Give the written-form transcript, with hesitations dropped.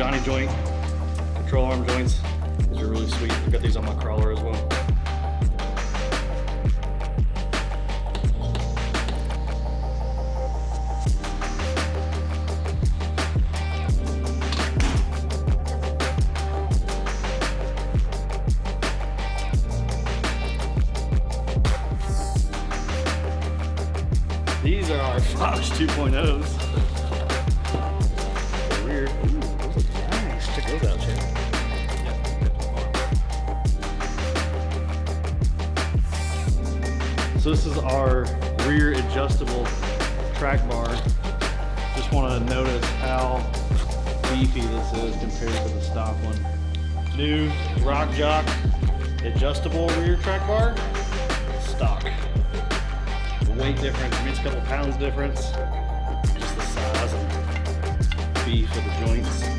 Johnny joint, control arm joints. These are really sweet. I've got these on my crawler as well. These are our Fox 2.0s. They're weird. Ooh, those look nice. Check those out, Chad. So this is our rear adjustable track bar. Just want to notice how beefy this is compared to the stock one. New Rock Jock adjustable rear track bar, stock. The weight difference, I mean it's a couple pounds difference. Just the size and beef of the joints.